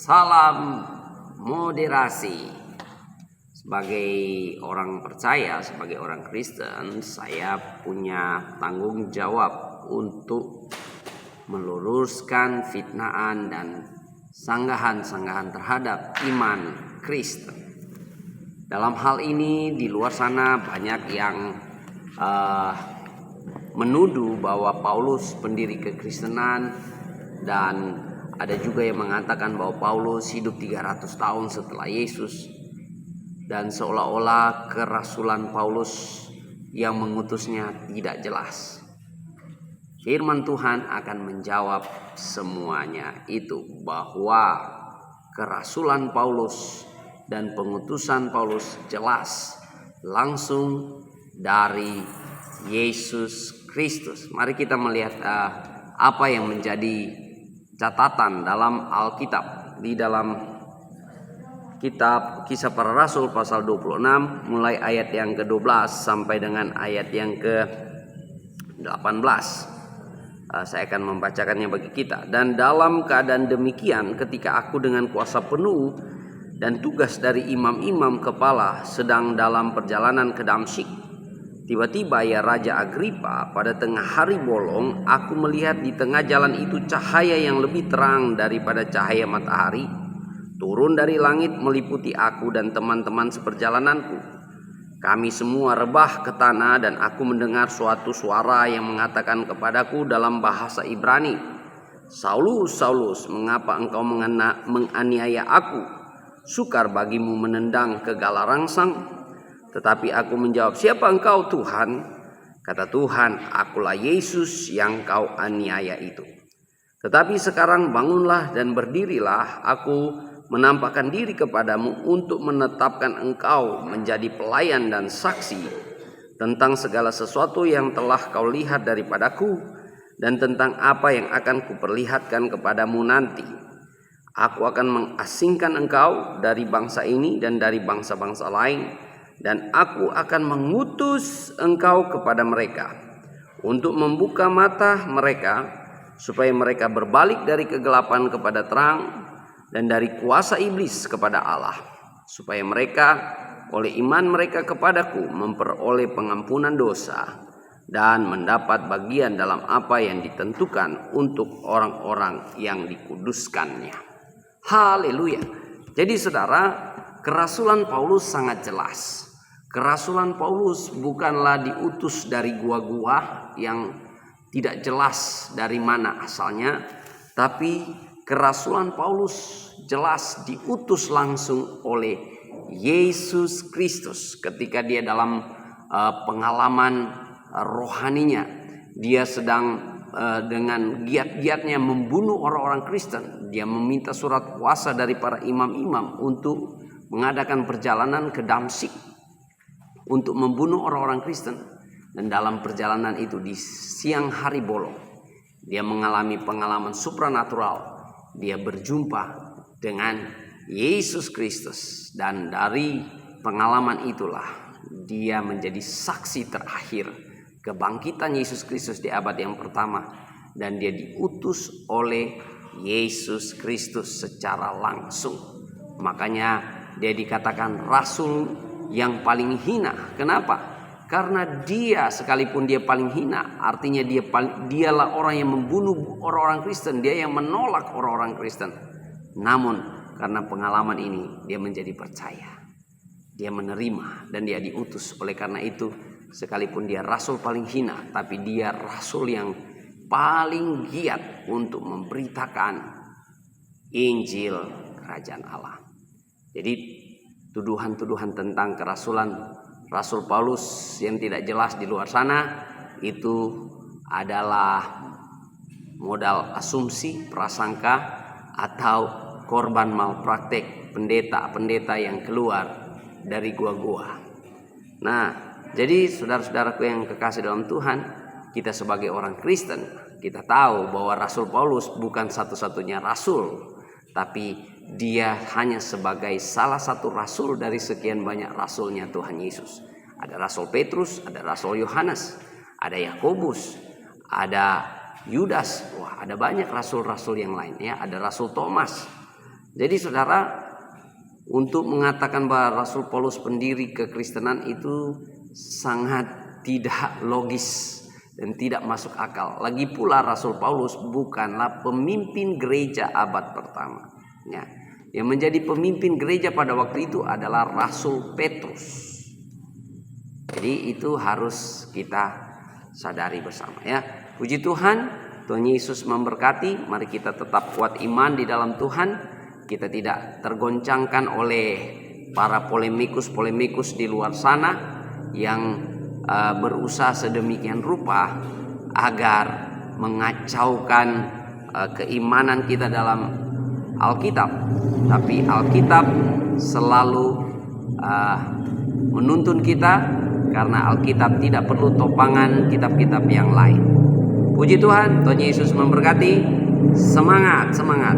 Salam moderasi. Sebagai orang percaya, sebagai orang Kristen, saya punya tanggung jawab untuk meluruskan fitnaan dan sanggahan-sanggahan terhadap iman Kristen. Dalam hal ini di luar sana banyak yang menuduh bahwa Paulus pendiri kekristenan, dan ada juga yang mengatakan bahwa Paulus hidup 300 tahun setelah Yesus, dan seolah-olah kerasulan Paulus yang mengutusnya tidak jelas. Firman Tuhan akan menjawab semuanya itu, bahwa kerasulan Paulus dan pengutusan Paulus jelas langsung dari Yesus Kristus. Mari kita melihat apa yang menjadi catatan dalam Alkitab, di dalam kitab Kisah Para Rasul pasal 26 mulai ayat yang ke-12 sampai dengan ayat yang ke-18. Saya akan membacakannya bagi kita. Dan dalam keadaan demikian, ketika aku dengan kuasa penuh dan tugas dari imam-imam kepala sedang dalam perjalanan ke Damsyik, tiba-tiba ya Raja Agripa, pada tengah hari bolong aku melihat di tengah jalan itu cahaya yang lebih terang daripada cahaya matahari turun dari langit meliputi aku dan teman-teman seperjalananku. Kami semua rebah ke tanah, dan aku mendengar suatu suara yang mengatakan kepadaku dalam bahasa Ibrani, "Saulus, Saulus, mengapa engkau menganiaya aku? Sukar bagimu menendang kegala rangsang." Tetapi aku menjawab, "Siapa engkau, Tuhan?" Kata Tuhan, "Akulah Yesus yang kau aniaya itu. Tetapi sekarang bangunlah dan berdirilah, aku menampakkan diri kepadamu untuk menetapkan engkau menjadi pelayan dan saksi tentang segala sesuatu yang telah kau lihat daripadaku, dan tentang apa yang akan kuperlihatkan kepadamu nanti. Aku akan mengasingkan engkau dari bangsa ini dan dari bangsa-bangsa lain, dan aku akan mengutus engkau kepada mereka untuk membuka mata mereka, supaya mereka berbalik dari kegelapan kepada terang, dan dari kuasa iblis kepada Allah, supaya mereka oleh iman mereka kepadaku memperoleh pengampunan dosa dan mendapat bagian dalam apa yang ditentukan untuk orang-orang yang dikuduskannya." Haleluya. Jadi saudara, kerasulan Paulus sangat jelas. Kerasulan Paulus bukanlah diutus dari gua-gua yang tidak jelas dari mana asalnya, tapi kerasulan Paulus jelas diutus langsung oleh Yesus Kristus. Ketika dia dalam pengalaman rohaninya, dia sedang dengan giat-giatnya membunuh orang-orang Kristen. Dia meminta surat kuasa dari para imam-imam untuk mengadakan perjalanan ke Damsyik untuk membunuh orang-orang Kristen. Dan dalam perjalanan itu di siang hari bolong, dia mengalami pengalaman supranatural. Dia berjumpa dengan Yesus Kristus, dan dari pengalaman itulah dia menjadi saksi terakhir kebangkitan Yesus Kristus di abad yang pertama, dan dia diutus oleh Yesus Kristus secara langsung. Makanya dia dikatakan rasul yang paling hina. Kenapa? Karena dia, sekalipun dia paling hina, artinya dialah orang yang membunuh orang-orang Kristen, dia yang menolak orang-orang Kristen. Namun karena pengalaman ini, dia menjadi percaya, dia menerima, dan dia diutus. Oleh karena itu, sekalipun dia rasul paling hina, tapi dia rasul yang paling giat untuk memberitakan Injil Kerajaan Allah. Jadi tuduhan-tuduhan tentang kerasulan Rasul Paulus yang tidak jelas di luar sana itu adalah modal asumsi, prasangka, atau korban malpraktek pendeta-pendeta yang keluar dari gua-gua. Nah, jadi saudara-saudaraku yang kekasih dalam Tuhan, kita sebagai orang Kristen, kita tahu bahwa Rasul Paulus bukan satu-satunya rasul, tapi dia hanya sebagai salah satu rasul dari sekian banyak rasulnya Tuhan Yesus. Ada Rasul Petrus, ada Rasul Yohanes, ada Yakobus, ada Yudas. Wah, ada banyak rasul-rasul yang lain ya. Ada Rasul Thomas. Jadi saudara, untuk mengatakan bahwa Rasul Paulus pendiri kekristenan itu sangat tidak logis dan tidak masuk akal. Lagi pula Rasul Paulus bukanlah pemimpin gereja abad pertama. Ya. Yang menjadi pemimpin gereja pada waktu itu adalah Rasul Petrus. Jadi itu harus kita sadari bersama ya. Puji Tuhan, Tuhan Yesus memberkati. Mari kita tetap kuat iman di dalam Tuhan. Kita tidak tergoncangkan oleh para polemikus di luar sana yang berusaha sedemikian rupa agar mengacaukan keimanan kita dalam Alkitab. Tapi Alkitab selalu menuntun kita, karena Alkitab tidak perlu topangan kitab-kitab yang lain. Puji Tuhan, Tuhan Yesus memberkati. Semangat, semangat.